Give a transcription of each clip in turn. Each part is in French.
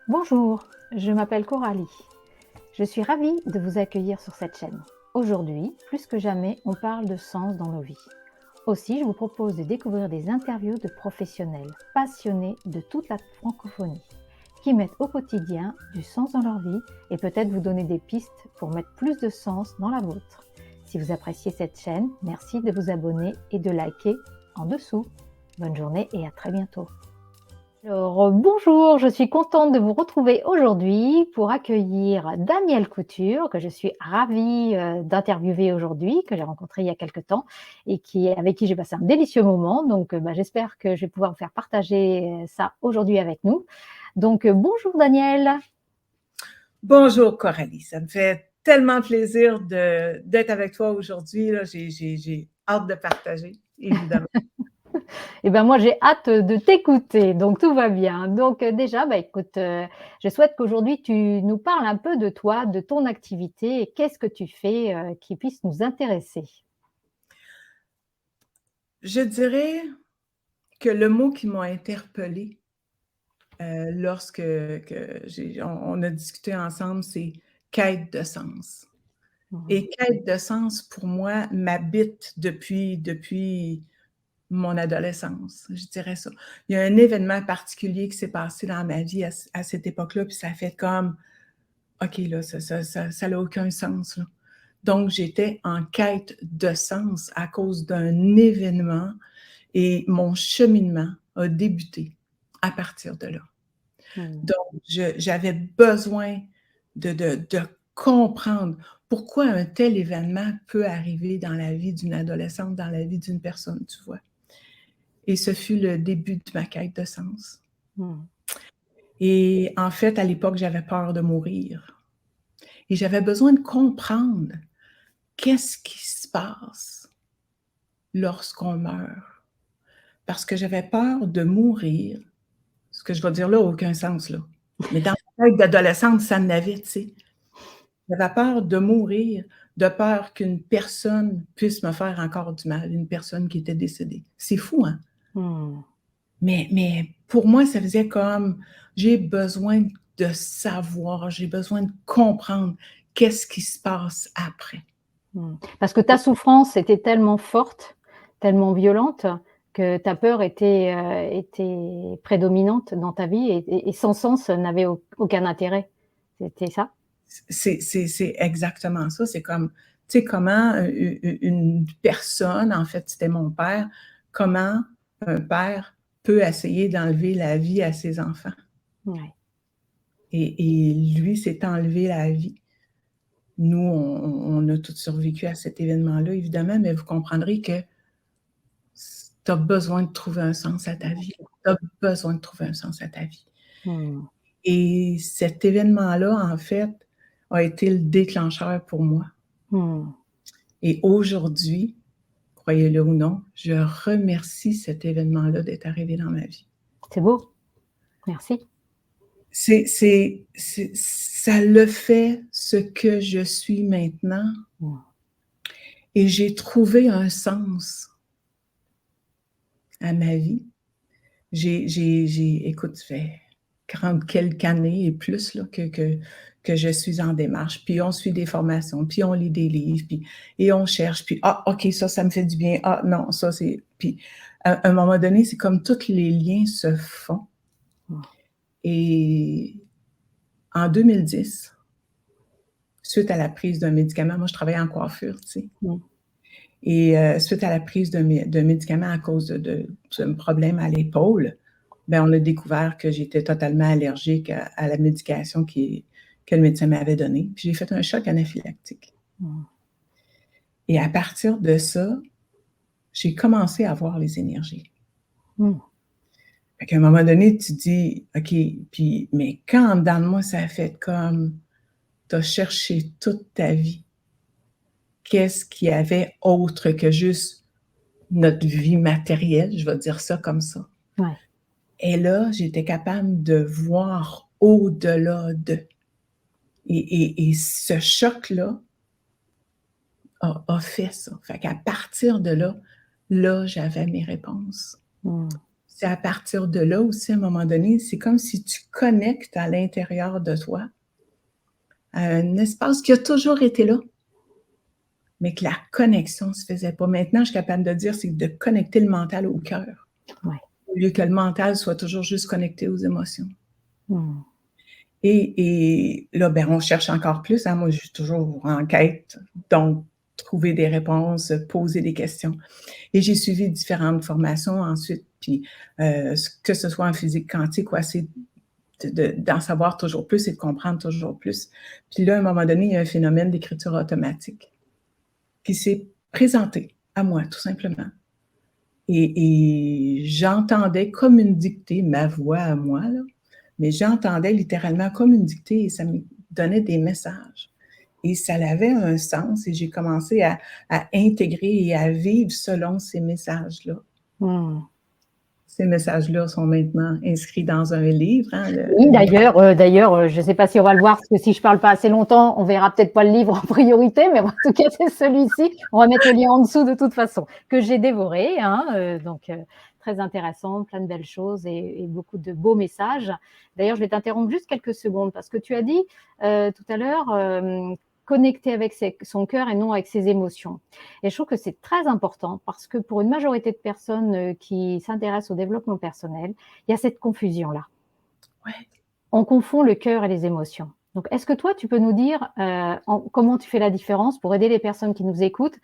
Bonjour, je m'appelle Coralie. Je suis ravie de vous accueillir sur cette chaîne. Aujourd'hui, plus que jamais, on parle de sens dans nos vies. Aussi, je vous propose de découvrir des interviews de professionnels passionnés de toute la francophonie qui mettent au quotidien du sens dans leur vie et peut-être vous donner des pistes pour mettre plus de sens dans la vôtre. Si vous appréciez cette chaîne, merci de vous abonner et de liker en dessous. Bonne journée et à très bientôt. Alors, bonjour, je suis contente de vous retrouver aujourd'hui pour accueillir Danielle Couture, que je suis ravie d'interviewer aujourd'hui, que j'ai rencontré il y a quelque temps et avec qui j'ai passé un délicieux moment. Donc, j'espère que je vais pouvoir vous faire partager ça aujourd'hui avec nous. Donc, bonjour Danielle. Bonjour Coralie, ça me fait tellement plaisir d'être avec toi aujourd'hui. J'ai hâte de partager, évidemment. Eh ben moi, j'ai hâte de t'écouter, donc tout va bien. Donc déjà, écoute, je souhaite qu'aujourd'hui, tu nous parles un peu de toi, de ton activité et qu'est-ce que tu fais qui puisse nous intéresser. Je dirais que le mot qui m'a interpellée lorsque on a discuté ensemble, c'est quête de sens. Et quête de sens, pour moi, m'habite depuis mon adolescence, je dirais ça. Il y a un événement particulier qui s'est passé dans ma vie à cette époque-là, puis ça a fait comme, OK, là, ça n'a aucun sens, là. Donc, j'étais en quête de sens à cause d'un événement et mon cheminement a débuté à partir de là. Donc, j'avais besoin de comprendre pourquoi un tel événement peut arriver dans la vie d'une adolescente, dans la vie d'une personne, tu vois. Et ce fut le début de ma quête de sens. Et en fait, à l'époque, j'avais peur de mourir. Et j'avais besoin de comprendre qu'est-ce qui se passe lorsqu'on meurt. Parce que j'avais peur de mourir. Ce que je vais dire là n'a aucun sens, là. Mais dans ma tête d'adolescente, ça n'avait, tu sais. J'avais peur de mourir, de peur qu'une personne puisse me faire encore du mal, une personne qui était décédée. C'est fou, hein? Mais pour moi, ça faisait comme, j'ai besoin de savoir, j'ai besoin de comprendre qu'est-ce qui se passe après. Parce que ta souffrance était tellement forte, tellement violente, que ta peur était prédominante dans ta vie et sans sens n'avait aucun intérêt. C'était ça? C'est exactement ça. C'est comme, tu sais, comment une personne, en fait, c'était mon père, comment un père peut essayer d'enlever la vie à ses enfants. Ouais. Et lui s'est enlevé la vie. Nous, on a tous survécu à cet événement-là, évidemment, mais vous comprendrez que tu as besoin de trouver un sens à ta vie. Tu as besoin de trouver un sens à ta vie. Et cet événement-là, en fait, a été le déclencheur pour moi. Et aujourd'hui, croyez-le ou non, je remercie cet événement-là d'être arrivé dans ma vie. C'est beau. Merci. Ça le fait ce que je suis maintenant. Et j'ai trouvé un sens à ma vie. Écoute, ça fait quelques années et plus là, que je suis en démarche. Puis on suit des formations, puis on lit des livres, et on cherche, puis ah, OK, ça me fait du bien. Ah non, ça c'est... Puis à un moment donné, c'est comme tous les liens se font. Et en 2010, suite à la prise d'un médicament, moi je travaillais en coiffure, tu sais. Et suite à la prise d'un médicament à cause d'un problème à l'épaule, on a découvert que j'étais totalement allergique à la médication que le médecin m'avait donnée. Puis j'ai fait un choc anaphylactique. Et à partir de ça, j'ai commencé à voir les énergies. Fait qu'à un moment donné, tu dis, OK, mais quand dans moi, ça a fait comme, tu as cherché toute ta vie, qu'est-ce qu'il y avait autre que juste notre vie matérielle, je vais dire ça comme ça. Ouais. Et là, j'étais capable de voir au-delà de. Et ce choc-là a fait ça. Fait qu'à partir de là, j'avais mes réponses. c'est à partir de là aussi, à un moment donné, c'est comme si tu connectes à l'intérieur de toi à un espace qui a toujours été là, mais que la connexion ne se faisait pas. Maintenant, je suis capable de dire, c'est de connecter le mental au cœur, Ouais. au lieu que le mental soit toujours juste connecté aux émotions. Mmh. Et là, ben, on cherche encore plus. Hein? Moi, je suis toujours en quête, donc trouver des réponses, poser des questions. Et j'ai suivi différentes formations ensuite, puis que ce soit en physique quantique ou assez d'en savoir toujours plus et de comprendre toujours plus. Puis là, à un moment donné, il y a un phénomène d'écriture automatique qui s'est présenté à moi, tout simplement. Et j'entendais comme une dictée, ma voix à moi, là, mais j'entendais littéralement comme une dictée et ça me donnait des messages. Et ça avait un sens et j'ai commencé à intégrer et à vivre selon ces messages-là. Mmh. Ces messages-là sont maintenant inscrits dans un livre. Hein, Oui, d'ailleurs, je ne sais pas si on va le voir, parce que si je ne parle pas assez longtemps, on ne verra peut-être pas le livre en priorité, mais en tout cas, c'est celui-ci. On va mettre le lien en dessous de toute façon, que j'ai dévoré. Hein, donc, très intéressant, plein de belles choses et beaucoup de beaux messages. D'ailleurs, je vais t'interrompre juste quelques secondes, parce que tu as dit tout à l'heure connecter avec son cœur et non avec ses émotions. Et je trouve que c'est très important, parce que pour une majorité de personnes qui s'intéressent au développement personnel, il y a cette confusion-là. Ouais. On confond le cœur et les émotions. Donc, est-ce que toi, tu peux nous dire comment tu fais la différence pour aider les personnes qui nous écoutent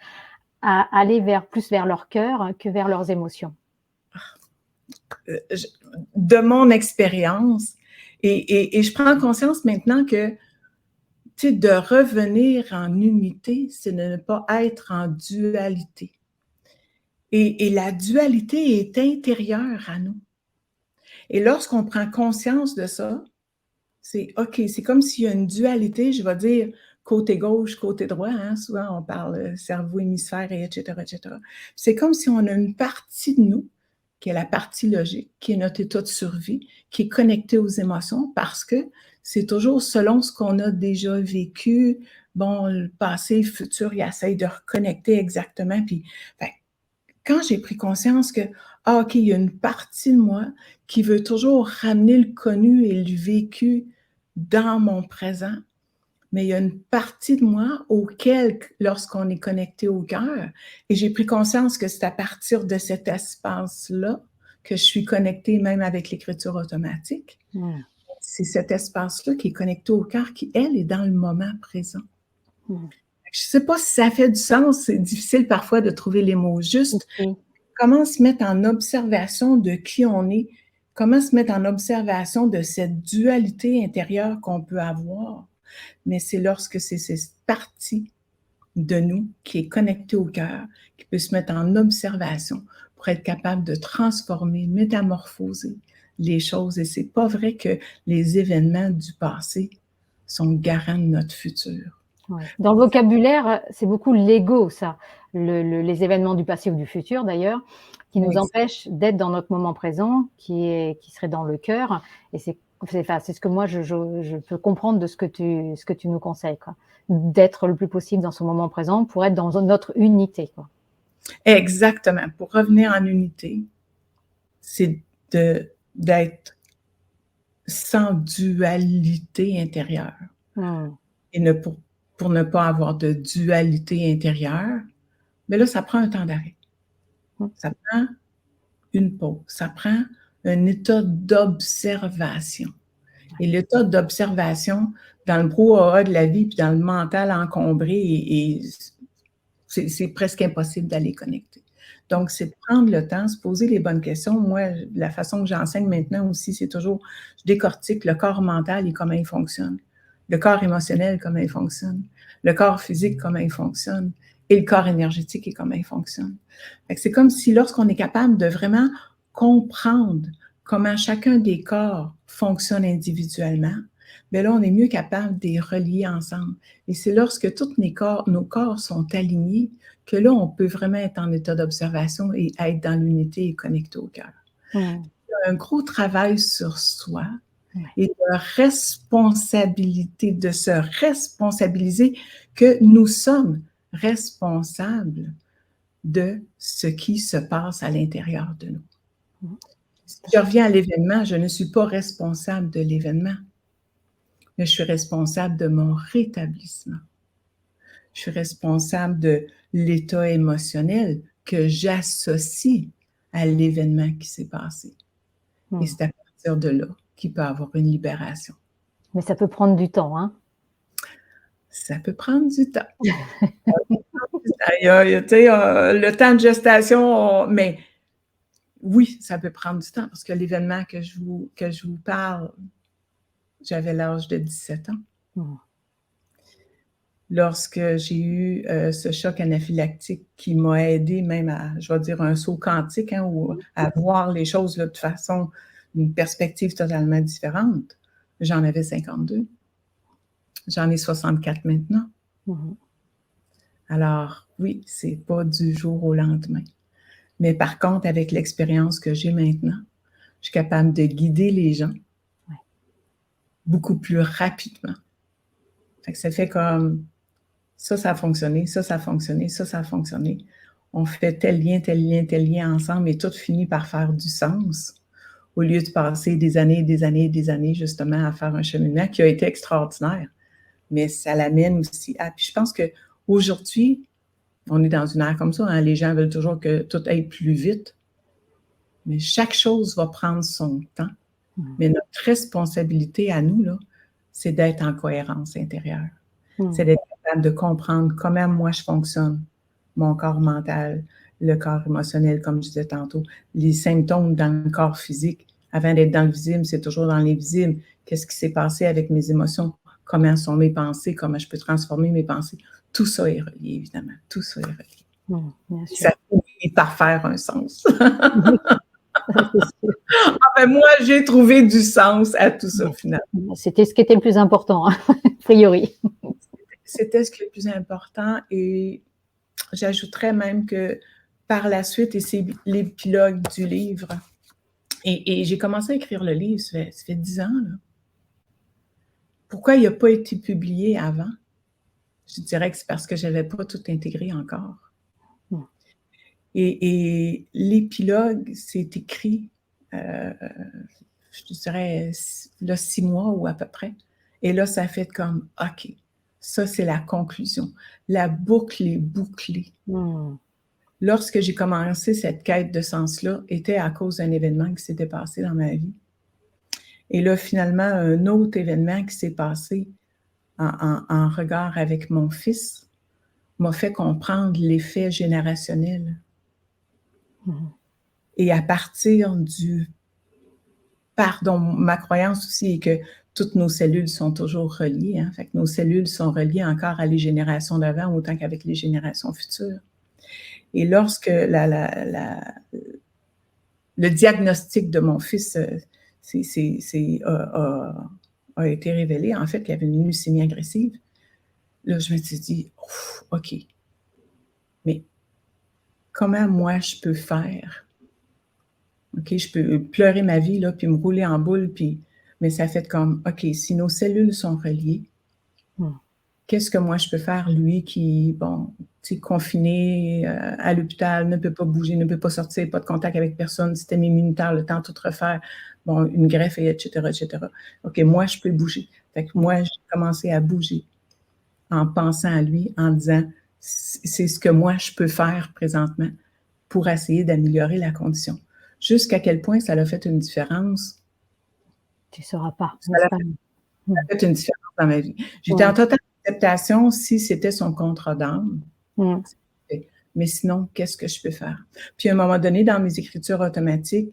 à aller plus vers leur cœur que vers leurs émotions? De mon expérience, et je prends conscience maintenant que de revenir en unité, c'est de ne pas être en dualité. Et la dualité est intérieure à nous. Et lorsqu'on prend conscience de ça, c'est OK, c'est comme s'il y a une dualité, je vais dire côté gauche, côté droit, hein, souvent on parle cerveau, hémisphère, et etc., etc. C'est comme si on a une partie de nous, qui est la partie logique, qui est notre état de survie, qui est connectée aux émotions, parce que c'est toujours selon ce qu'on a déjà vécu, bon, le passé, le futur, il essaye de reconnecter exactement, puis quand j'ai pris conscience que, OK, il y a une partie de moi qui veut toujours ramener le connu et le vécu dans mon présent, mais il y a une partie de moi auquel, lorsqu'on est connecté au cœur, et j'ai pris conscience que c'est à partir de cet espace-là que je suis connectée même avec l'écriture automatique. Mmh. C'est cet espace-là qui est connecté au cœur qui, elle, est dans le moment présent. Je ne sais pas si ça fait du sens, c'est difficile parfois de trouver les mots justes. Oui. Comment se mettre en observation de qui on est, comment se mettre en observation de cette dualité intérieure qu'on peut avoir. Mais c'est lorsque c'est cette partie de nous qui est connectée au cœur, qui peut se mettre en observation pour être capable de transformer, métamorphoser les choses. Et c'est pas vrai que les événements du passé sont garants de notre futur. Ouais. Dans le vocabulaire, c'est beaucoup l'ego, ça. Les événements du passé ou du futur, d'ailleurs, qui nous empêchent d'être dans notre moment présent, qui serait dans le cœur. Et c'est ce que moi, je peux comprendre de ce que tu nous conseilles, quoi. D'être le plus possible dans son moment présent pour être dans notre unité, quoi. Exactement. Pour revenir en unité, c'est d'être sans dualité intérieure. Mmh. Et pour ne pas avoir de dualité intérieure, mais là, ça prend un temps d'arrêt. Ça prend une pause. Ça prend un état d'observation. Et l'état d'observation, dans le brouhaha de la vie, puis dans le mental encombré, c'est presque impossible d'aller connecter. Donc, c'est de prendre le temps, se poser les bonnes questions. Moi, la façon que j'enseigne maintenant aussi, c'est toujours, je décortique le corps mental et comment il fonctionne, le corps émotionnel, comment il fonctionne, le corps physique, comment il fonctionne, et le corps énergétique et comment il fonctionne. C'est comme si lorsqu'on est capable de vraiment comprendre comment chacun des corps fonctionne individuellement, bien là, on est mieux capable de les relier ensemble. Et c'est lorsque tous nos corps sont alignés que là, on peut vraiment être en état d'observation et être dans l'unité et connecté au cœur. Mmh. Un gros travail sur soi Ouais. et de responsabilité, de se responsabiliser que nous sommes responsables de ce qui se passe à l'intérieur de nous. Si je reviens à l'événement, je ne suis pas responsable de l'événement, mais je suis responsable de mon rétablissement. Je suis responsable de l'état émotionnel que j'associe à l'événement qui s'est passé. Et c'est à partir de là qu'il peut y avoir une libération. Mais ça peut prendre du temps, hein? Ça peut prendre du temps. Le temps de gestation, mais oui, ça peut prendre du temps parce que l'événement que je vous parle, j'avais l'âge de 17 ans. Lorsque j'ai eu ce choc anaphylactique qui m'a aidé même à, je vais dire, un saut quantique, hein, ou à voir les choses là, de façon, une perspective totalement différente, j'en avais 52. J'en ai 64 maintenant. Alors, oui, c'est pas du jour au lendemain. Mais par contre, avec l'expérience que j'ai maintenant, je suis capable de guider les gens beaucoup plus rapidement. Fait que ça fait comme ça a fonctionné, ça a fonctionné, ça a fonctionné. On fait tel lien, tel lien, tel lien ensemble et tout finit par faire du sens au lieu de passer des années et des années et des années justement à faire un cheminement qui a été extraordinaire. Mais ça l'amène aussi à... Puis je pense qu'aujourd'hui, on est dans une ère comme ça, hein, les gens veulent toujours que tout aille plus vite. Mais chaque chose va prendre son temps. Mais notre responsabilité à nous, là, c'est d'être en cohérence intérieure. C'est d'être capable de comprendre comment moi je fonctionne, mon corps mental, le corps émotionnel, comme je disais tantôt, les symptômes dans le corps physique. Avant d'être dans le visible, c'est toujours dans l'invisible. Qu'est-ce qui s'est passé avec mes émotions? Comment sont mes pensées? Comment je peux transformer mes pensées? Tout ça est relié, évidemment. Tout ça est relié. Bien sûr. Ça finit par faire un sens. Enfin, moi, j'ai trouvé du sens à tout ça, finalement. C'était ce qui était le plus important, hein, a priori. C'était ce qui est le plus important et j'ajouterais même que par la suite, et c'est l'épilogue du livre, et j'ai commencé à écrire le livre, ça fait 10 ans, là. Pourquoi il n'a pas été publié avant? Je dirais que c'est parce que je n'avais pas tout intégré encore. Et l'épilogue, c'est écrit, je dirais, là, 6 mois ou à peu près. Et là, ça fait comme, OK, ça, c'est la conclusion. La boucle est bouclée. Lorsque j'ai commencé cette quête de sens-là, était à cause d'un événement qui s'était passé dans ma vie. Et là, finalement, un autre événement qui s'est passé en regard avec mon fils m'a fait comprendre l'effet générationnel. Et à partir du pardon, ma croyance aussi est que toutes nos cellules sont toujours reliées. Hein? Fait que nos cellules sont reliées encore à les générations d'avant autant qu'avec les générations futures. Et lorsque le diagnostic de mon fils a été révélé, en fait, qu'il y avait une leucémie agressive, là, je me suis dit, OK, mais comment moi je peux faire? OK, je peux pleurer ma vie, là, puis me rouler en boule, mais ça fait comme, OK, si nos cellules sont reliées, qu'est-ce que moi je peux faire, lui qui, bon, tu sais, confiné à l'hôpital, ne peut pas bouger, ne peut pas sortir, pas de contact avec personne, système immunitaire, le temps de tout refaire, bon, une greffe, etc., etc. OK, moi, je peux bouger. Fait que moi, j'ai commencé à bouger en pensant à lui, en disant, c'est ce que moi, je peux faire présentement pour essayer d'améliorer la condition. Jusqu'à quel point ça a fait une différence? Tu ne sauras pas. Ça a fait une différence dans ma vie. J'étais en totale acceptation si c'était son contrat d'âme. Mais sinon, qu'est-ce que je peux faire? Puis à un moment donné, dans mes écritures automatiques,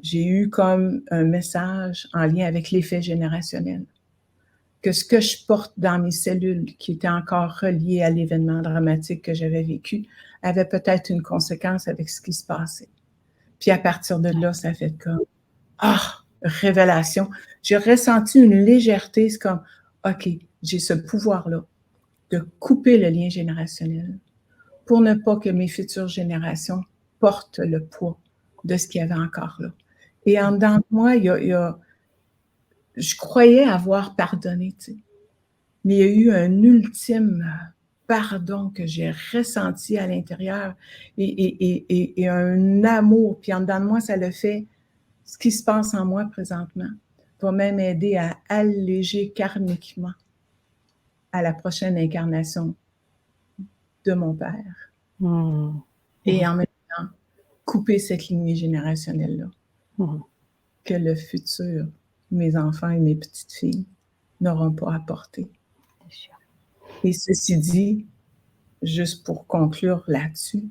j'ai eu comme un message en lien avec l'effet générationnel. Que ce que je porte dans mes cellules, qui était encore relié à l'événement dramatique que j'avais vécu, avait peut-être une conséquence avec ce qui se passait. Puis à partir de là, ça fait comme, révélation. J'ai ressenti une légèreté, c'est comme, OK, j'ai ce pouvoir-là de couper le lien générationnel pour ne pas que mes futures générations portent le poids de ce qu'il y avait encore là. Et en dedans de moi, je croyais avoir pardonné, tu sais, mais il y a eu un ultime pardon que j'ai ressenti à l'intérieur et un amour. Puis en dedans de moi, ça le fait ce qui se passe en moi présentement va même aider à alléger karmiquement à la prochaine incarnation de mon père. Et en même temps, couper cette lignée générationnelle-là. Que le futur, mes enfants et mes petites filles n'auront pas apporté. Et ceci dit, juste pour conclure là-dessus,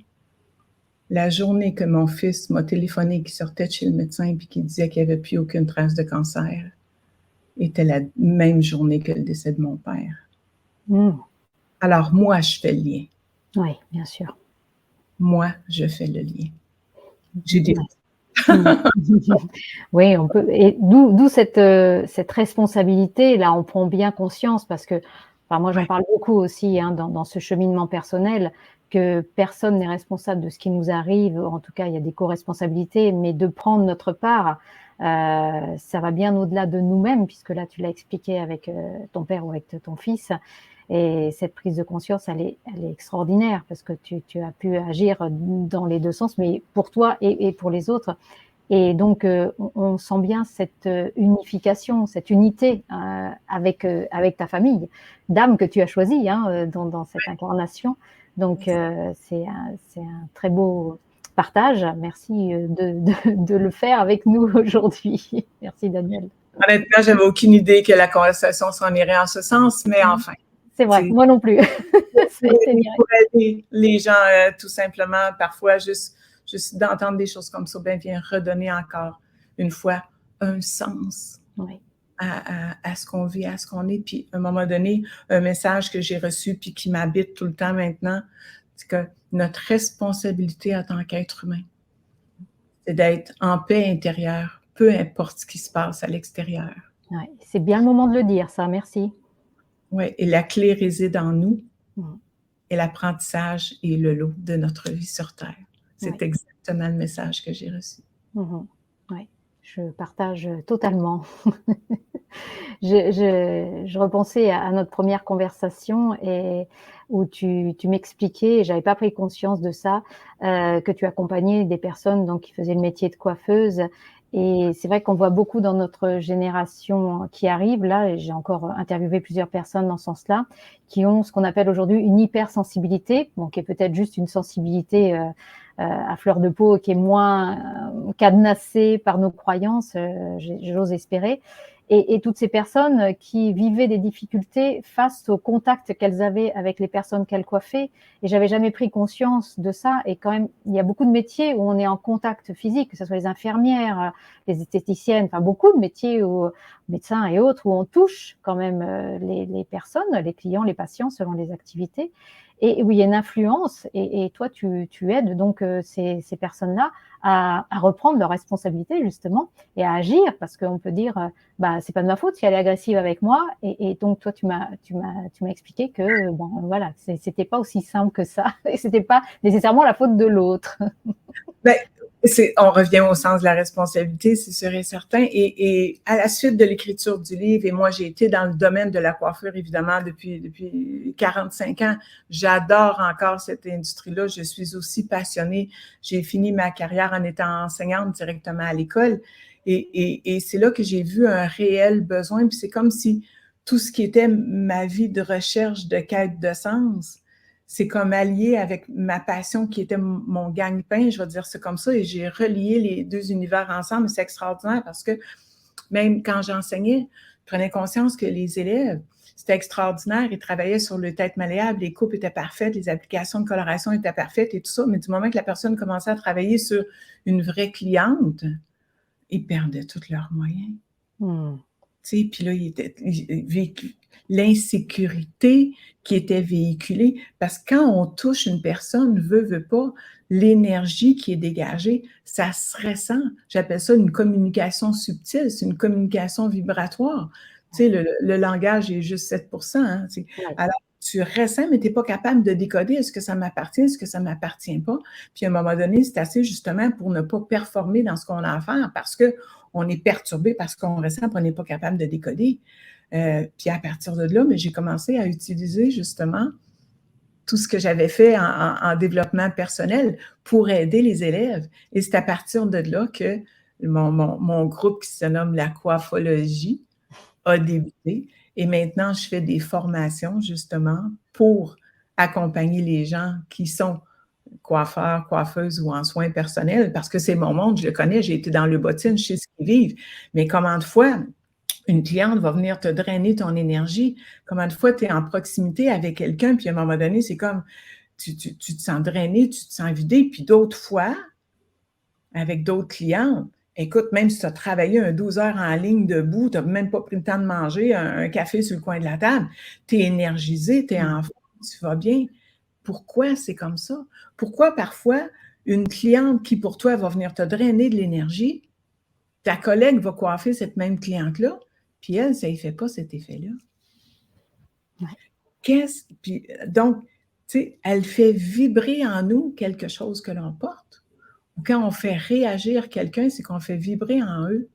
la journée que mon fils m'a téléphoné, qui sortait de chez le médecin et qui disait qu'il n'y avait plus aucune trace de cancer, était la même journée que le décès de mon père. Alors moi, je fais le lien. Oui, bien sûr. Moi, je fais le lien. J'ai des... Oui, on peut. Et d'où cette responsabilité. Là, on prend bien conscience parce que, enfin, moi, j'en parle beaucoup aussi dans ce cheminement personnel, que personne n'est responsable de ce qui nous arrive. En tout cas, il y a des co-responsabilités, mais de prendre notre part, ça va bien au-delà de nous-mêmes, puisque là, tu l'as expliqué avec ton père ou avec ton fils. Et cette prise de conscience, elle est extraordinaire parce que tu as pu agir dans les deux sens, mais pour toi et pour les autres. Et donc, on sent bien cette unification, cette unité avec ta famille d'âme que tu as choisie dans cette incarnation. Donc, c'est un très beau partage. Merci de le faire avec nous aujourd'hui. Merci, Daniel. Honnêtement, j'avais aucune idée que la conversation s'en irait en ce sens, mais enfin. C'est vrai, moi non plus. Pour aider les gens, tout simplement, parfois, juste d'entendre des choses comme ça, vient redonner encore une fois un sens à ce qu'on vit, à ce qu'on est. Puis, à un moment donné, un message que j'ai reçu puis qui m'habite tout le temps maintenant, c'est que notre responsabilité en tant qu'être humain, c'est d'être en paix intérieure, peu importe ce qui se passe à l'extérieur. Ouais, c'est bien le moment de le dire, ça, merci. Oui, et la clé réside en nous. Et l'apprentissage est le lot de notre vie sur Terre. C'est exactement le message que j'ai reçu. Oui, je partage totalement. Je repensais à notre première conversation où tu m'expliquais, et je n'avais pas pris conscience de ça, que tu accompagnais des personnes donc, qui faisaient le métier de coiffeuse. Et c'est vrai qu'on voit beaucoup dans notre génération qui arrive, là, et j'ai encore interviewé plusieurs personnes dans ce sens-là, qui ont ce qu'on appelle aujourd'hui une hypersensibilité, bon, qui est peut-être juste une sensibilité à fleur de peau, qui est moins cadenassée par nos croyances, j'ose espérer. Et toutes ces personnes qui vivaient des difficultés face au contact qu'elles avaient avec les personnes qu'elles coiffaient. Et j'avais jamais pris conscience de ça. Et quand même, il y a beaucoup de métiers où on est en contact physique, que ce soit les infirmières, les esthéticiennes, enfin beaucoup de métiers, médecins et autres, où on touche quand même les personnes, les clients, les patients, selon les activités. Et où il y a une influence, et toi, tu aides donc ces personnes-là à reprendre leurs responsabilités, justement, et à agir, parce qu'on peut dire, c'est pas de ma faute si elle est agressive avec moi, et donc toi, tu m'as expliqué que, voilà, c'était pas aussi simple que ça, et c'était pas nécessairement la faute de l'autre. On revient au sens de la responsabilité, c'est sûr et certain. Et à la suite de l'écriture du livre, et moi, j'ai été dans le domaine de la coiffure, évidemment, depuis 45 ans. J'adore encore cette industrie-là. Je suis aussi passionnée. J'ai fini ma carrière en étant enseignante directement à l'école. Et c'est là que j'ai vu un réel besoin. Puis c'est comme si tout ce qui était ma vie de recherche, de quête de sens, c'est comme allié avec ma passion qui était mon gagne-pain, je vais dire ça comme ça, et j'ai relié les deux univers ensemble. C'est extraordinaire parce que même quand j'enseignais, je prenais conscience que les élèves, c'était extraordinaire, ils travaillaient sur le tête malléable, les coupes étaient parfaites, les applications de coloration étaient parfaites et tout ça, mais du moment que la personne commençait à travailler sur une vraie cliente, ils perdaient tous leurs moyens. Puis là, l'insécurité qui était véhiculée, parce que quand on touche une personne, veut pas, l'énergie qui est dégagée, ça se ressent. J'appelle ça une communication subtile, c'est une communication vibratoire. Le langage est juste 7%. Alors, tu ressens, mais tu n'es pas capable de décoder est-ce que ça m'appartient, est-ce que ça ne m'appartient pas. Puis à un moment donné, c'est assez justement pour ne pas performer dans ce qu'on a à faire parce qu'on est perturbé par ce qu'on ressent et on n'est pas capable de décoder. Puis à partir de là, j'ai commencé à utiliser justement tout ce que j'avais fait en développement personnel pour aider les élèves. Et c'est à partir de là que mon groupe qui se nomme la coiffologie a débuté. Et maintenant, je fais des formations justement pour accompagner les gens qui sont coiffeurs, coiffeuses ou en soins personnels, parce que c'est mon monde, je le connais, j'ai été dans le bottine, je sais ce qu'ils vivent. Mais combien de fois une cliente va venir te drainer ton énergie? Combien de fois tu es en proximité avec quelqu'un, puis à un moment donné, c'est comme tu te sens drainé, tu te sens vidé, puis d'autres fois, avec d'autres clientes, écoute, même si tu as travaillé 12 heures en ligne debout, tu n'as même pas pris le temps de manger un café sur le coin de la table, tu es énergisé, tu es en forme, tu vas bien. Pourquoi c'est comme ça? Pourquoi parfois une cliente qui pour toi va venir te drainer de l'énergie, ta collègue va coiffer cette même cliente-là, puis elle, ça ne fait pas cet effet-là. Ouais. Donc, tu sais, elle fait vibrer en nous quelque chose que l'on porte. Quand on fait réagir quelqu'un, c'est qu'on fait vibrer en eux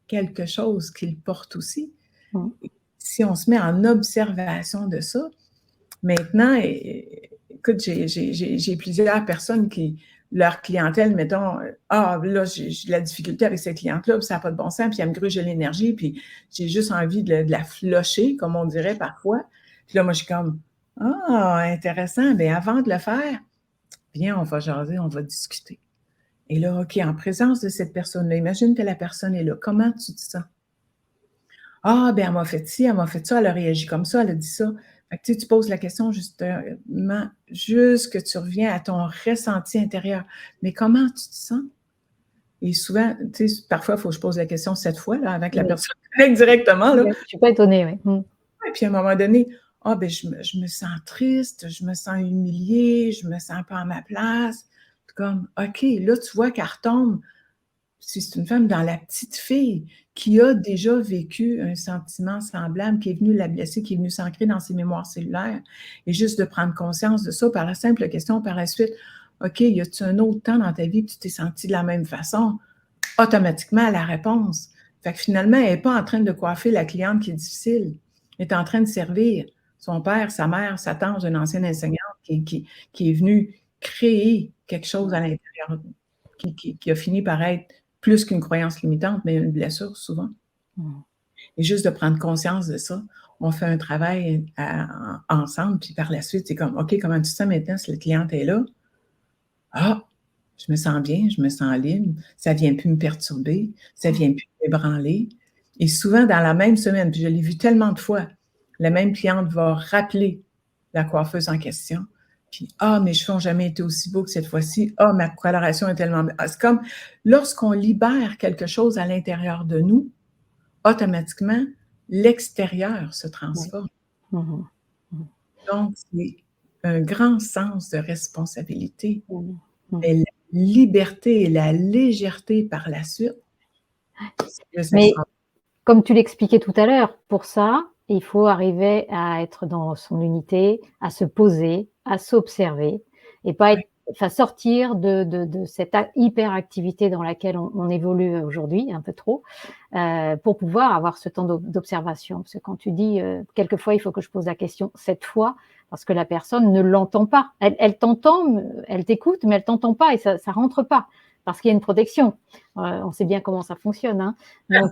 quelque chose qu'ils portent aussi. Si on se met en observation de ça, maintenant, écoute, j'ai plusieurs personnes qui, leur clientèle, mettons, là, j'ai de la difficulté avec cette cliente-là, puis ça n'a pas de bon sens, puis elle me gruge de l'énergie, puis j'ai juste envie de la flusher, comme on dirait parfois. Puis là, moi, je suis comme, intéressant, bien, avant de le faire, viens, on va jaser, on va discuter. Et là, OK, en présence de cette personne-là, imagine que la personne est là. Comment tu te sens? Ben, elle m'a fait ci, elle m'a fait ça, elle a réagi comme ça, elle a dit ça. Fait que, tu poses la question justement, juste que tu reviens à ton ressenti intérieur. Mais comment tu te sens? Et souvent, parfois, il faut que je pose la question 7 fois, là, avant que la personne connecte directement, là. Je ne suis pas étonnée, oui. Et puis, à un moment donné, ben, je me sens triste, je me sens humiliée, je me sens pas à ma place. Comme, OK, là, tu vois qu'elle retombe. Si c'est une femme dans la petite fille qui a déjà vécu un sentiment semblable, qui est venu la blesser, qui est venu s'ancrer dans ses mémoires cellulaires, et juste de prendre conscience de ça par la simple question par la suite, OK, y a-t-il un autre temps dans ta vie que tu t'es senti de la même façon? Automatiquement, la réponse. Fait que finalement, elle n'est pas en train de coiffer la cliente qui est difficile. Elle est en train de servir son père, sa mère, sa tante, une ancienne enseignante qui est venue créer quelque chose à l'intérieur, qui a fini par être plus qu'une croyance limitante, mais une blessure souvent. Et juste de prendre conscience de ça, on fait un travail ensemble, puis par la suite, c'est comme, OK, comment tu te sens maintenant si la cliente est là? Je me sens bien, je me sens libre, ça ne vient plus me perturber, ça ne vient plus m'ébranler. Et souvent, dans la même semaine, puis je l'ai vu tellement de fois, la même cliente va rappeler la coiffeuse en question, puis « mes cheveux n'ont jamais été aussi beaux que cette fois-ci. Ma coloration est tellement belle. » C'est comme lorsqu'on libère quelque chose à l'intérieur de nous, automatiquement, l'extérieur se transforme. Donc, c'est un grand sens de responsabilité. Et la liberté et la légèreté par la suite. Mais comme tu l'expliquais tout à l'heure, pour ça, il faut arriver à être dans son unité, à se poser, à s'observer et pas être, sortir de cette hyperactivité dans laquelle on évolue aujourd'hui, un peu trop, pour pouvoir avoir ce temps d'observation. Parce que quand tu dis, quelquefois, il faut que je pose la question 7 fois, parce que la personne ne l'entend pas. Elle t'entend, elle t'écoute, mais elle t'entend pas et ça rentre pas. Parce qu'il y a une protection. On sait bien comment ça fonctionne. Hein. Donc,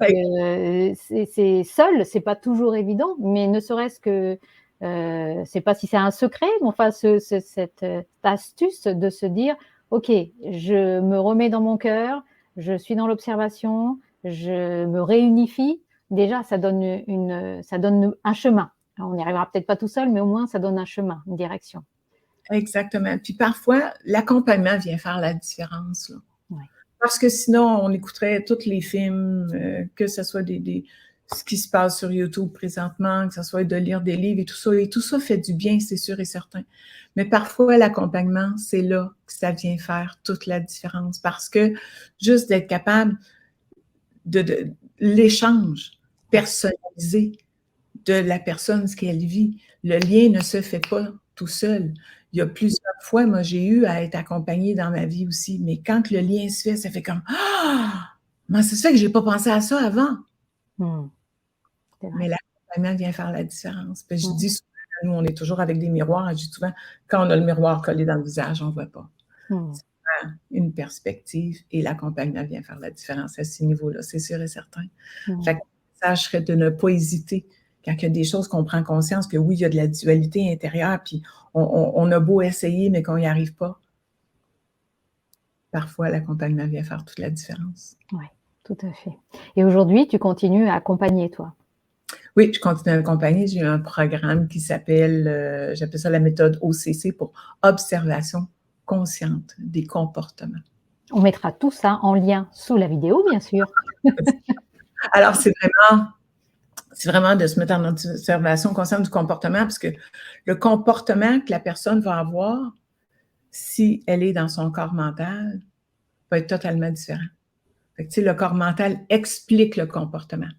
c'est seul, c'est pas toujours évident, mais ne serait-ce que, c'est pas si c'est un secret, mais enfin, cette astuce de se dire, OK, je me remets dans mon cœur, je suis dans l'observation, je me réunifie. Déjà, ça donne un chemin. Alors, on n'y arrivera peut-être pas tout seul, mais au moins, ça donne un chemin, une direction. Exactement. Puis parfois, l'accompagnement vient faire la différence. Là. Ouais. Parce que sinon, on écouterait tous les films, que ce soit ce qui se passe sur YouTube présentement, que ce soit de lire des livres et tout ça fait du bien, c'est sûr et certain. Mais parfois, l'accompagnement, c'est là que ça vient faire toute la différence. Parce que juste d'être capable de l'échange personnalisé de la personne, ce qu'elle vit, le lien ne se fait pas tout seul. Il y a plusieurs fois, moi, j'ai eu à être accompagnée dans ma vie aussi, mais quand le lien se fait, ça fait comme mais c'est ça que j'ai pas pensé à ça avant. Mais l'accompagnement vient faire la différence. Puis je dis souvent, nous, on est toujours avec des miroirs. Je dis souvent, quand on a le miroir collé dans le visage, on ne voit pas. une perspective et l'accompagnement vient faire la différence à ces niveaux-là, c'est sûr et certain. Fait que le message serait de ne pas hésiter quand il y a des choses qu'on prend conscience que oui, il y a de la dualité intérieure, puis on a beau essayer, mais qu'on n'y arrive pas. Parfois, l'accompagnement vient faire toute la différence. Oui, tout à fait. Et aujourd'hui, tu continues à accompagner, toi? Oui, je continue à accompagner. J'ai un programme qui s'appelle, j'appelle ça la méthode OCC pour Observation consciente des comportements. On mettra tout ça en lien sous la vidéo, bien sûr. Alors, c'est vraiment de se mettre en observation consciente du comportement, parce que le comportement que la personne va avoir, si elle est dans son corps mental, va être totalement différent. Fait que, tu sais, le corps mental explique le comportement.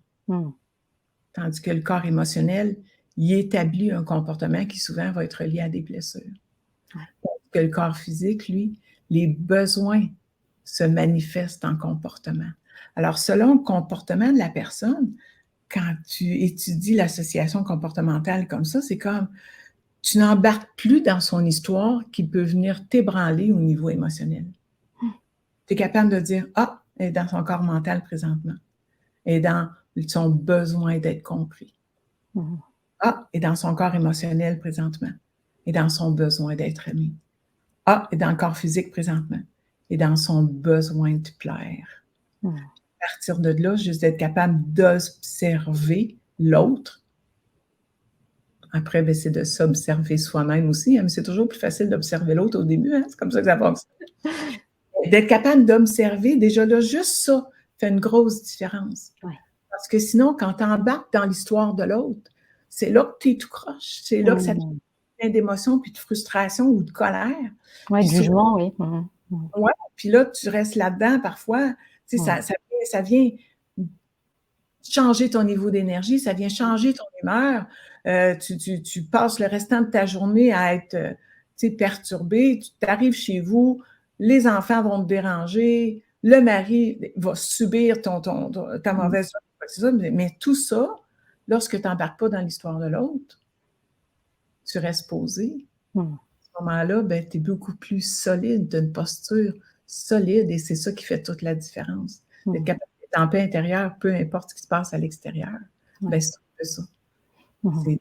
Tandis que le corps émotionnel, il établit un comportement qui souvent va être lié à des blessures. Tandis que le corps physique, lui, les besoins se manifestent en comportement. Alors, selon le comportement de la personne, quand tu étudies l'association comportementale comme ça, c'est comme tu n'embarques plus dans son histoire qui peut venir t'ébranler au niveau émotionnel. Tu es capable de dire, ah, elle est dans son corps mental présentement. Elle est dans son besoin d'être compris. Ah, elle est dans son corps émotionnel présentement. Elle est dans son besoin d'être aimé. Ah, elle est dans le corps physique présentement. Elle est dans son besoin de plaire. À partir de là, juste d'être capable d'observer l'autre. Après, ben, c'est de s'observer soi-même aussi, hein, mais c'est toujours plus facile d'observer l'autre au début, hein, c'est comme ça que ça fonctionne. D'être capable d'observer, déjà là, juste ça fait une grosse différence. Parce que sinon, quand tu embarques dans l'histoire de l'autre, c'est là que tu es tout croche, c'est là que ça te fait plein d'émotions, puis de frustration ou de colère. Oui, de jugement, oui. Ouais, puis là, tu restes là-dedans parfois, tu sais, ça vient changer ton niveau d'énergie, ça vient changer ton humeur. Tu passes le restant de ta journée à être perturbé. Tu arrives chez vous, les enfants vont te déranger, le mari va subir ta mauvaise journée. Mais tout ça, lorsque tu n'embarques pas dans l'histoire de l'autre, tu restes posé. À ce moment-là, ben, tu es beaucoup plus solide, tu as une posture solide et c'est ça qui fait toute la différence. D'être capable d'être en paix intérieure, peu importe ce qui se passe à l'extérieur. Ben, c'est ça. C'est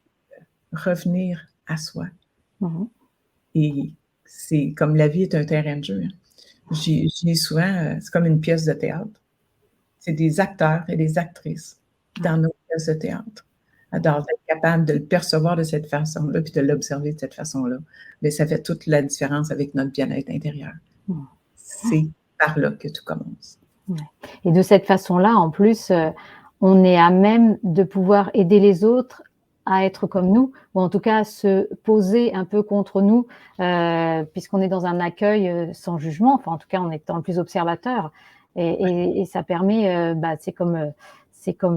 revenir à soi. Et c'est comme la vie est un terrain de jeu. Hein. J'ai souvent, c'est comme une pièce de théâtre. C'est des acteurs et des actrices dans nos pièces de théâtre. Alors, d'être capable de le percevoir de cette façon-là, puis de l'observer de cette façon-là, bien, ça fait toute la différence avec notre bien-être intérieur. C'est par là que tout commence. Et de cette façon-là, en plus, on est à même de pouvoir aider les autres à être comme nous, ou en tout cas à se poser un peu contre nous, puisqu'on est dans un accueil sans jugement, enfin en tout cas en étant le plus observateur. Et ça permet, c'est comme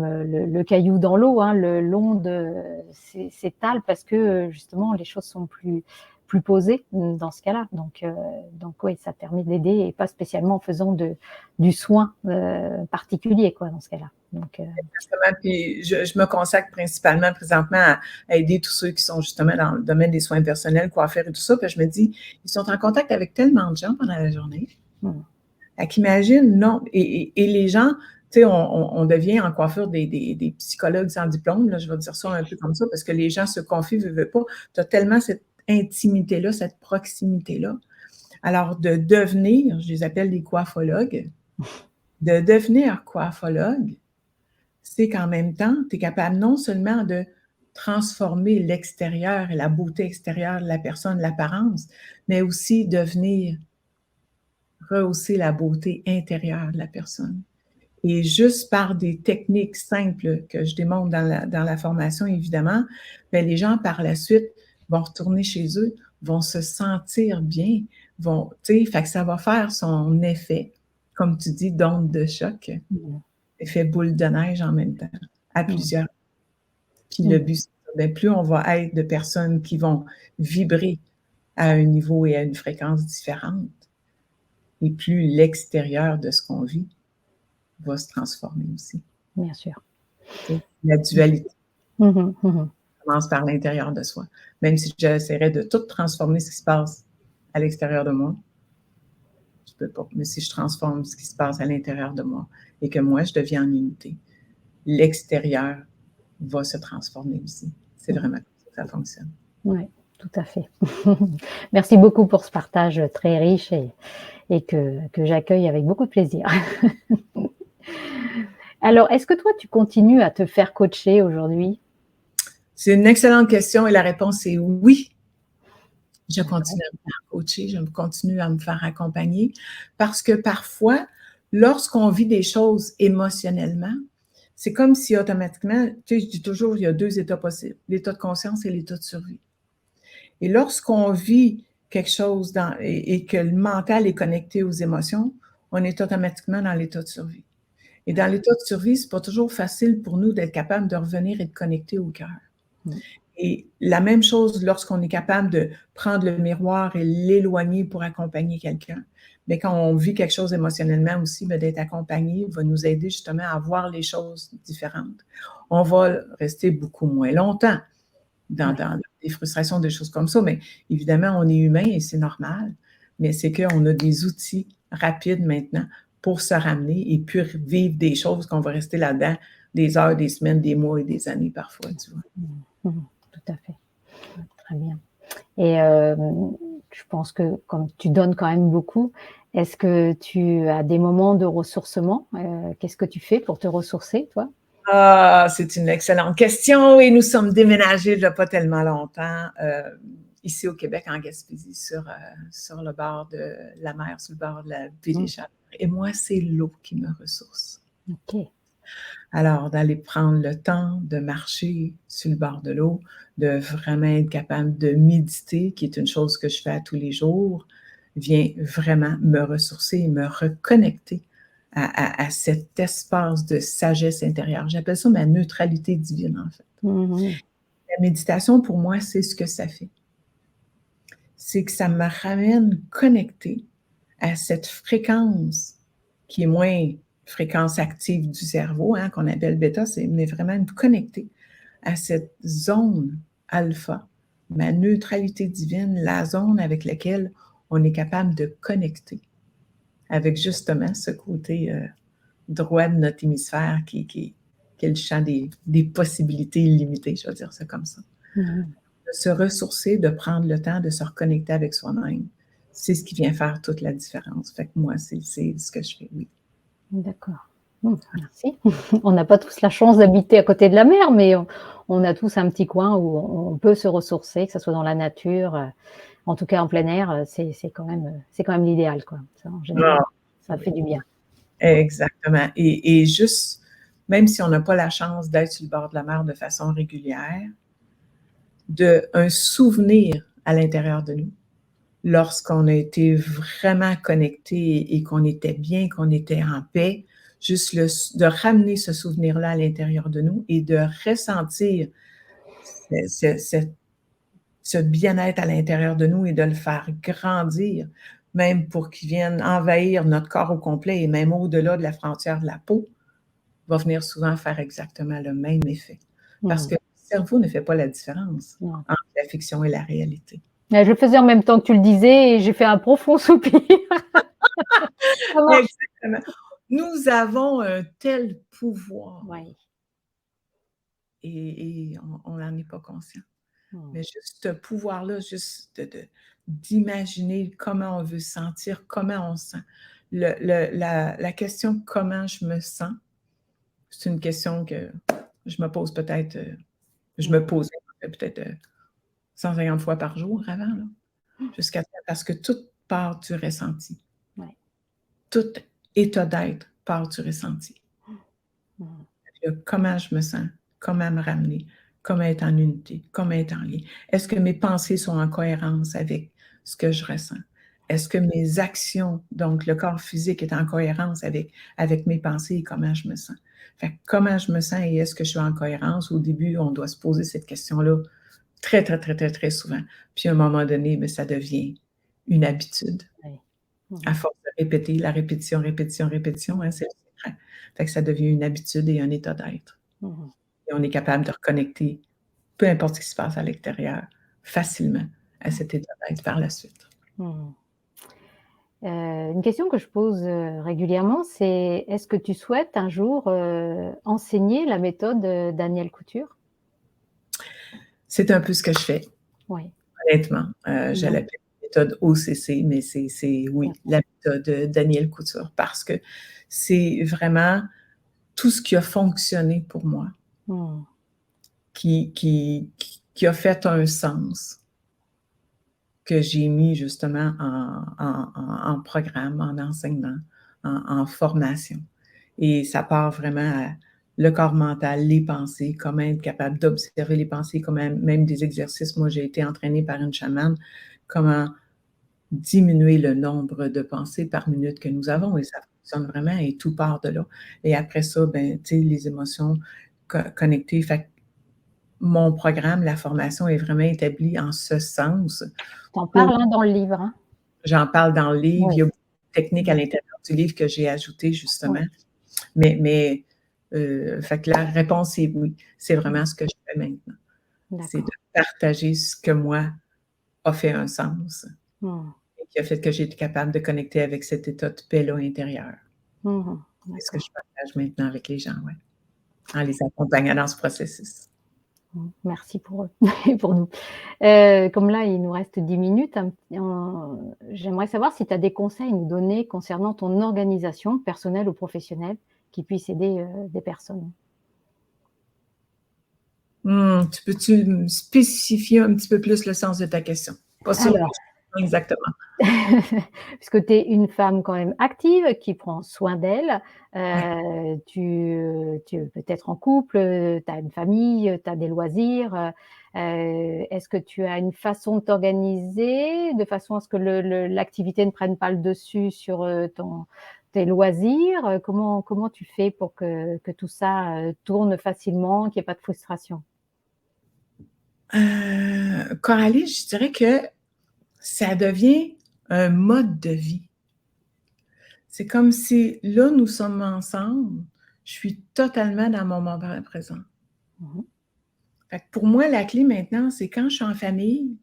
le caillou dans l'eau, hein, l'onde s'étale parce que justement les choses sont plus posées dans ce cas-là. Donc oui, ça permet d'aider et pas spécialement en faisant du soin particulier, quoi, dans ce cas-là. Donc, Exactement. Puis je me consacre principalement présentement à aider tous ceux qui sont justement dans le domaine des soins personnels, coiffeurs et tout ça. Puis je me dis, ils sont en contact avec tellement de gens pendant la journée. Qu'imagine, non. Et les gens, tu sais, on devient en coiffure des psychologues sans diplôme, là, je vais dire ça un peu comme ça, parce que les gens se confient, veulent pas. Tu as tellement cette intimité-là, cette proximité-là. Alors, de devenir, je les appelle des coiffologues, de devenir coiffologue, c'est qu'en même temps, tu es capable non seulement de transformer l'extérieur et la beauté extérieure de la personne, l'apparence, mais aussi de venir rehausser la beauté intérieure de la personne. Et juste par des techniques simples que je démontre dans la formation, évidemment, bien, les gens, par la suite, vont retourner chez eux, vont se sentir bien, fait que ça va faire son effet, comme tu dis, d'onde de choc, effet boule de neige en même temps, à plusieurs. Puis le but, c'est plus on va être de personnes qui vont vibrer à un niveau et à une fréquence différente, et plus l'extérieur de ce qu'on vit va se transformer aussi. Bien sûr. La dualité commence par l'intérieur de soi. Même si j'essaierais de tout transformer ce qui se passe à l'extérieur de moi, je peux pas. Mais si je transforme ce qui se passe à l'intérieur de moi et que moi, je deviens en unité, l'extérieur va se transformer aussi. C'est vraiment comme ça que ça fonctionne. Oui, tout à fait. Merci beaucoup pour ce partage très riche et que j'accueille avec beaucoup de plaisir. Alors, est-ce que toi, tu continues à te faire coacher aujourd'hui? C'est une excellente question et la réponse est oui. Je continue à me faire coacher, je continue à me faire accompagner parce que parfois, lorsqu'on vit des choses émotionnellement, c'est comme si automatiquement, tu sais, je dis toujours, il y a 2 états possibles, l'état de conscience et l'état de survie. Et lorsqu'on vit quelque chose et que le mental est connecté aux émotions, on est automatiquement dans l'état de survie. Et dans l'état de survie, c'est pas toujours facile pour nous d'être capable de revenir et de connecter au cœur. Et la même chose lorsqu'on est capable de prendre le miroir et l'éloigner pour accompagner quelqu'un. Mais quand on vit quelque chose émotionnellement aussi, d'être accompagné va nous aider justement à voir les choses différentes. On va rester beaucoup moins longtemps dans des frustrations, des choses comme ça, mais évidemment, on est humain et c'est normal. Mais c'est qu'on a des outils rapides maintenant pour se ramener et puis vivre des choses qu'on va rester là-dedans des heures, des semaines, des mois et des années parfois, tu vois. Tout à fait. Très bien. Et je pense que comme tu donnes quand même beaucoup, est-ce que tu as des moments de ressourcement? Qu'est-ce que tu fais pour te ressourcer, toi? Ah, c'est une excellente question et nous sommes déménagés il n'y a pas tellement longtemps ici au Québec, en Gaspésie, sur le bord de la mer, sur le bord de la baie des Chaleurs. Et moi, c'est l'eau qui me ressource. OK. Alors, d'aller prendre le temps de marcher sur le bord de l'eau, de vraiment être capable de méditer, qui est une chose que je fais à tous les jours, vient vraiment me ressourcer et me reconnecter à cet espace de sagesse intérieure. J'appelle ça ma neutralité divine, en fait. La méditation, pour moi, c'est ce que ça fait. C'est que ça me ramène connectée à cette fréquence qui est moins fréquence active du cerveau, hein, qu'on appelle bêta, mais vraiment me connecter à cette zone alpha, ma neutralité divine, la zone avec laquelle on est capable de connecter avec justement ce côté droit de notre hémisphère qui est le champ des possibilités illimitées, je vais dire ça comme ça. De se ressourcer, de prendre le temps de se reconnecter avec soi-même, c'est ce qui vient faire toute la différence. Fait que moi, c'est ce que je fais, oui. D'accord. Merci. On n'a pas tous la chance d'habiter à côté de la mer, mais on a tous un petit coin où on peut se ressourcer, que ce soit dans la nature, en tout cas en plein air, c'est quand même l'idéal, quoi. Ça, en général, ça fait du bien. Exactement. Et juste, même si on n'a pas la chance d'être sur le bord de la mer de façon régulière, un souvenir à l'intérieur de nous, lorsqu'on a été vraiment connecté et qu'on était bien, qu'on était en paix, juste de ramener ce souvenir-là à l'intérieur de nous et de ressentir ce bien-être à l'intérieur de nous et de le faire grandir, même pour qu'il vienne envahir notre corps au complet et même au-delà de la frontière de la peau, va venir souvent faire exactement le même effet. Parce que le cerveau ne fait pas la différence entre la fiction et la réalité. Je le faisais en même temps que tu le disais et j'ai fait un profond soupir. Exactement. Nous avons un tel pouvoir et on n'en est pas conscient. Mais juste ce pouvoir-là, juste d'imaginer comment on veut se sentir, comment on se sent. La question « comment je me sens », c'est une question que je me pose peut-être, je me posais peut-être 150 fois par jour avant, là, parce que tout part du ressenti. Tout état d'être part du ressenti. Comment je me sens, comment me ramener, comment être en unité, comment être en lien. Est-ce que mes pensées sont en cohérence avec ce que je ressens? Est-ce que mes actions, donc le corps physique est en cohérence avec mes pensées et comment je me sens? Fait, comment je me sens et est-ce que je suis en cohérence? Au début, on doit se poser cette question-là très, très, très, très, très souvent. Puis à un moment donné, mais ça devient une habitude. À force de répéter, la répétition, répétition, répétition, hein, c'est le secret. Fait que ça devient une habitude et un état d'être. Et on est capable de reconnecter, peu importe ce qui se passe à l'extérieur, facilement à cet état d'être par la suite. Une question que je pose régulièrement, c'est est-ce que tu souhaites un jour enseigner la méthode Daniel Couture? C'est un peu ce que je fais, Oui, honnêtement. Je donc, l'appelle méthode OCC, mais c'est oui, la méthode Daniel Couture, parce que c'est vraiment tout ce qui a fonctionné pour moi, mmh, qui a fait un sens, que j'ai mis justement en programme, en enseignement, en formation. Et ça part vraiment à le corps mental, les pensées, comment être capable d'observer les pensées, comment même des exercices. Moi, j'ai été entraînée par une chamane, comment diminuer le nombre de pensées par minute que nous avons, et ça fonctionne vraiment, et tout part de là. Et après ça, ben, tu sais, les émotions connectées. Fait que mon programme, la formation est vraiment établie en ce sens. tu en parles, hein, dans le livre, hein? J'en parle dans le livre. Oui. Il y a beaucoup de techniques à Mmh. l'intérieur du livre que j'ai ajoutées, justement. Oui. Mais fait que la réponse est oui. C'est vraiment ce que je fais maintenant. C'est de D'accord. partager ce que moi a fait un sens Mmh. et qui a fait que j'ai été capable de connecter avec cet état de paix-là intérieur. Mmh. C'est ce que D'accord. je partage maintenant avec les gens, ouais, en les accompagnant dans ce processus. Merci pour eux et pour nous. Comme là, il nous reste 10 minutes, j'aimerais savoir si tu as des conseils à nous donner concernant ton organisation personnelle ou professionnelle qui puisse aider, des personnes? Tu peux-tu me spécifier un petit peu plus le sens de ta question? Pas sûre que Alors, je comprends exactement. puisque tu es une femme quand même active qui prend soin d'elle, Ouais. tu es peut-être en couple, tu as une famille, tu as des loisirs, est-ce que tu as une façon de t'organiser de façon à ce que l'activité ne prenne pas le dessus sur, tes loisirs? Comment tu fais pour que tout ça, tourne facilement, qu'il y ait pas de frustration? Coralie, je dirais que ça devient un mode de vie. C'est comme si là, nous sommes ensemble, je suis totalement dans mon moment présent. Mmh mh. Fait que pour moi, la clé maintenant, c'est quand je suis en famille,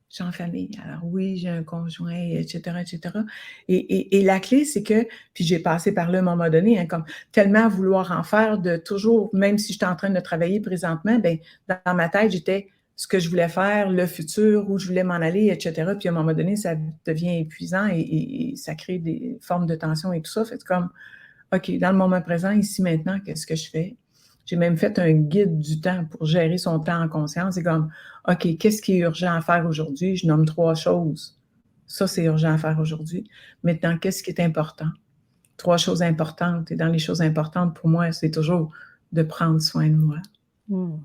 je suis en famille. Alors oui, j'ai un conjoint, et cetera, et cetera. Et la clé, c'est que, puis j'ai passé par là à un moment donné, hein, comme tellement vouloir en faire, de toujours, même si j'étais en train de travailler présentement, ben dans ma tête, j'étais ce que je voulais faire, le futur, où je voulais m'en aller, et cetera. Puis à un moment donné, ça devient épuisant, et ça crée des formes de tension et tout ça. Fait comme, OK, dans le moment présent, ici, maintenant, qu'est-ce que je fais? J'ai même fait un guide du temps pour gérer son temps en conscience. C'est comme, OK, qu'est-ce qui est urgent à faire aujourd'hui? Je nomme 3 choses. Ça, c'est urgent à faire aujourd'hui. Maintenant, qu'est-ce qui est important? 3 choses importantes. Et dans les choses importantes, pour moi, c'est toujours de prendre soin de moi, Mmh.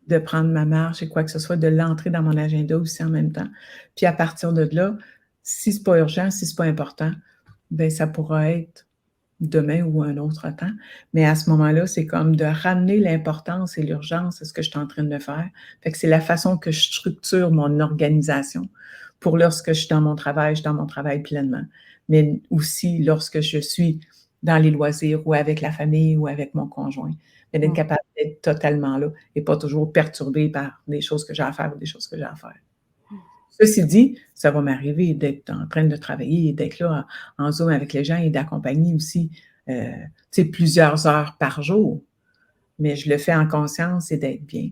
de prendre ma marche et quoi que ce soit, de l'entrer dans mon agenda aussi en même temps. Puis à partir de là, si c'est pas urgent, si c'est pas important, ben ça pourra être demain ou un autre temps. Mais à ce moment-là, c'est comme de ramener l'importance et l'urgence à ce que je suis en train de faire. Fait que c'est la façon que je structure mon organisation pour lorsque je suis dans mon travail, je suis dans mon travail pleinement. Mais aussi lorsque je suis dans les loisirs ou avec la famille ou avec mon conjoint. D'être Mmh. capable d'être totalement là et pas toujours perturbée par des choses que j'ai à faire ou des choses que j'ai à faire. Ceci dit, ça va m'arriver d'être en train de travailler et d'être là en Zoom avec les gens et d'accompagner aussi, plusieurs heures par jour, mais je le fais en conscience et d'être bien.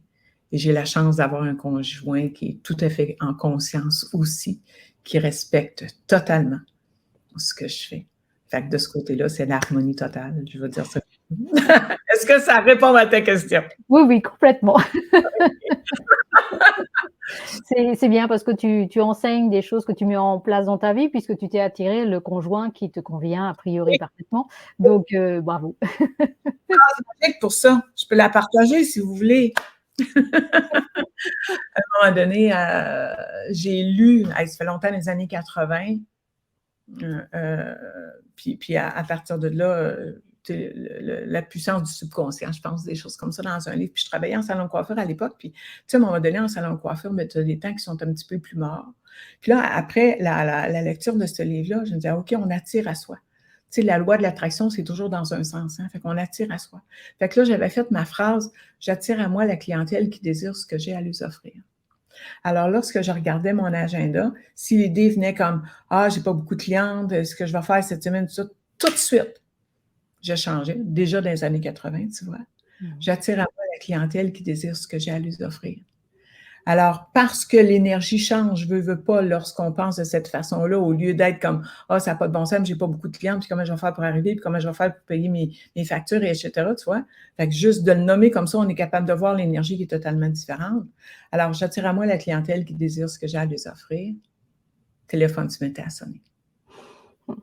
Et j'ai la chance d'avoir un conjoint qui est tout à fait en conscience aussi, qui respecte totalement ce que je fais. Fait que de ce côté-là, c'est l'harmonie totale, je veux dire ça. Est-ce que ça répond à ta question? Oui, oui, complètement. C'est bien parce que tu enseignes des choses que tu mets en place dans ta vie puisque tu t'es attiré le conjoint qui te convient a priori parfaitement, donc bravo. Magique pour ça. Je peux la partager si vous voulez. À un moment donné, j'ai lu, ça fait longtemps, les années 80, puis à partir de là, la puissance du subconscient, je pense, des choses comme ça dans un livre. Puis je travaillais en salon de coiffure à l'époque, puis tu sais, à un moment donné, en salon de coiffure, tu as des temps qui sont un petit peu plus morts. Puis là, après la lecture de ce livre-là, je me disais, OK, on attire à soi. Tu sais, la loi de l'attraction, c'est toujours dans un sens, hein? Fait qu'on attire à soi. Fait que là, j'avais fait ma phrase, j'attire à moi la clientèle qui désire ce que j'ai à lui offrir. Alors, lorsque je regardais mon agenda, si l'idée venait comme « Ah, j'ai pas beaucoup de clientes, ce que je vais faire cette semaine, tout de suite, je changeais. Déjà dans les années 80, tu vois. J'attire à moi la clientèle qui désire ce que j'ai à lui offrir. Alors, parce que l'énergie change, veux pas, lorsqu'on pense de cette façon-là, au lieu d'être comme « Ah, ça n'a pas de bon sens, j'ai pas beaucoup de clients, puis comment je vais faire pour arriver, puis comment je vais faire pour payer mes factures, etc. » Tu vois? Fait que juste de le nommer comme ça, on est capable de voir l'énergie qui est totalement différente. Alors, j'attire à moi la clientèle qui désire ce que j'ai à lui offrir. Le téléphone se mettait à sonner.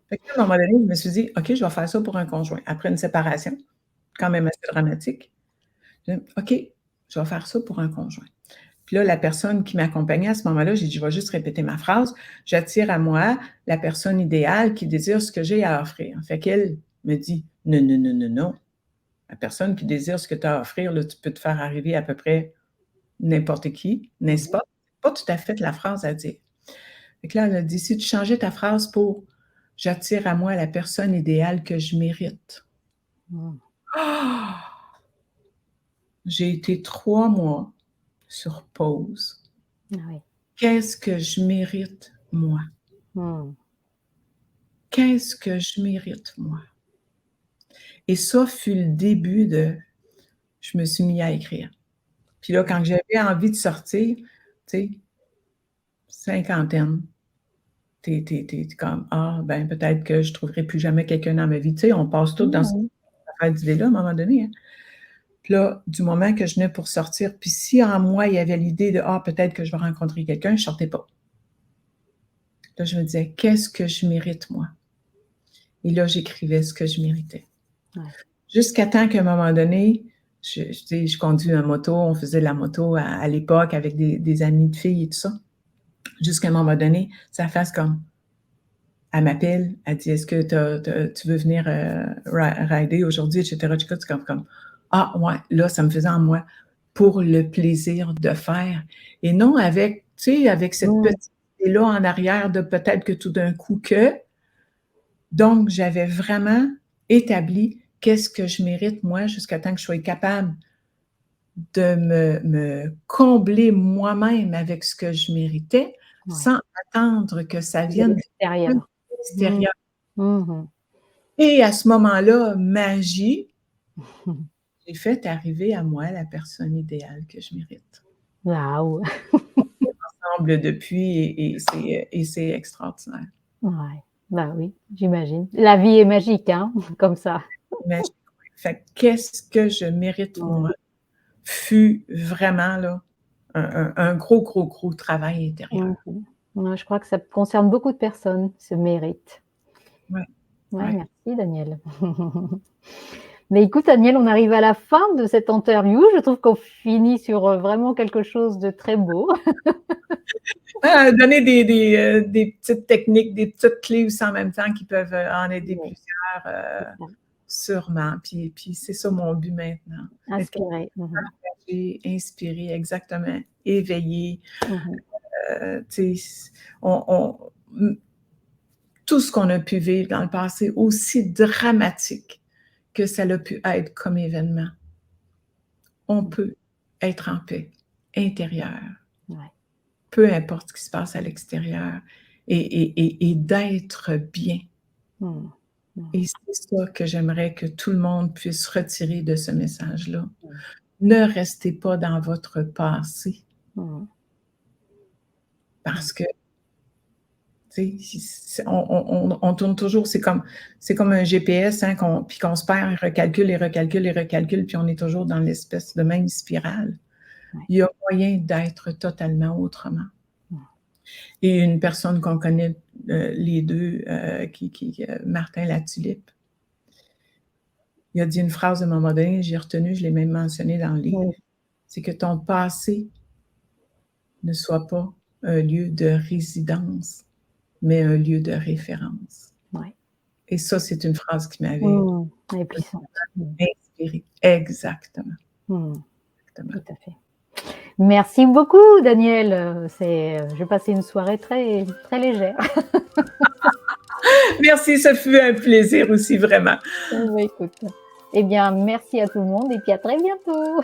Fait qu'à un moment donné, je me suis dit « OK, je vais faire ça pour un conjoint. » Après une séparation, quand même assez dramatique, je dis « OK, je vais faire ça pour un conjoint. » Puis là, la personne qui m'accompagnait à ce moment-là, j'ai dit, je vais juste répéter ma phrase. J'attire à moi la personne idéale qui désire ce que j'ai à offrir. Fait qu'elle me dit, non, non, non, non, non. La personne qui désire ce que tu as à offrir, là, tu peux te faire arriver à peu près n'importe qui, n'est-ce pas? C'est pas tout à fait la phrase à dire. Fait que là, elle a dit, si tu changeais ta phrase pour j'attire à moi la personne idéale que je mérite. Ah! J'ai été 3 mois sur pause. Ah oui. Qu'est-ce que je mérite, moi? Qu'est-ce que je mérite, moi? Et ça fut le début de je me suis mis à écrire. Puis là, quand j'avais envie de sortir, tu sais, cinquantaine, t'es comme: «Ah, ben, peut-être que je trouverai plus jamais quelqu'un dans ma vie». Tu sais, on passe tous dans cette affaire d'idées-là, à un moment donné, hein. Puis là, du moment que je venais pour sortir, puis si en moi, il y avait l'idée de: «Ah, peut-être que je vais rencontrer quelqu'un», je sortais pas. Là, je me disais: «Qu'est-ce que je mérite, moi?» Et là, j'écrivais ce que je méritais. Ouais. Jusqu'à temps qu'à un moment donné, je conduis une moto, on faisait de la moto à l'époque avec des amis de filles et tout ça. Jusqu'à un moment donné, ça fasse comme, elle m'appelle, elle dit: «Est-ce que tu veux venir rider aujourd'hui?» etc. C'est comme, ah ouais, là, ça me faisait en moi pour le plaisir de faire. Et non avec, tu sais, avec cette petite idée-là en arrière de peut-être que tout d'un coup que. Donc, j'avais vraiment établi qu'est-ce que je mérite, moi, jusqu'à temps que je sois capable de me combler moi-même avec ce que je méritais, sans attendre que ça De vienne de l'extérieur. l'extérieur. Mmh. Et à ce moment-là, magie, j'ai fait arriver à moi la personne idéale que je mérite. Waouh! Ensemble depuis et c'est extraordinaire. Ouais, bah oui, j'imagine. La vie est magique, hein, comme ça. Magie. Fait que qu'est-ce que je mérite, moi? Fut vraiment là, un gros, gros, gros travail intérieur. Ouais, je crois que ça concerne beaucoup de personnes, ce mérite. Ouais, Ouais, ouais. merci Daniel. Mais écoute Daniel, on arrive à la fin de cette interview. Je trouve qu'on finit sur, vraiment quelque chose de très beau. Donner des petites techniques, des petites clés aussi en même temps qui peuvent, en aider Ouais, plusieurs, c'est ça. sûrement. Puis c'est ça mon but maintenant. Être Inspirer. partagé, inspiré, exactement, éveillé. Mmh. Tu sais, on tout ce qu'on a pu vivre dans le passé, aussi dramatique que ça a pu être comme événement, on peut être en paix intérieure, Ouais. peu importe ce qui se passe à l'extérieur et d'être bien. Mmh. Et c'est ça que j'aimerais que tout le monde puisse retirer de ce message-là. Ne restez pas dans votre passé parce que, tu sais, on tourne toujours, c'est comme un GPS, hein, puis qu'on se perd, il recalcule et recalcule et recalcule, puis on est toujours dans l'espèce de même spirale. Ouais. Il y a moyen d'être totalement autrement. Ouais. Et une personne qu'on connaît, les deux, Martin Latulippe, il a dit une phrase à un moment donné, j'ai retenu, je l'ai même mentionné dans le livre, Oui. c'est que ton passé ne soit pas un lieu de résidence, mais un lieu de référence. Ouais. Et ça, c'est une phrase qui m'avait Elle est puissante. inspirée. Exactement, Tout exactement. à fait. Merci beaucoup Daniel, j'ai passé une soirée très très légère. Merci, ça fut un plaisir aussi, vraiment. Bah, écoute, eh bien merci à tout le monde et puis à très bientôt.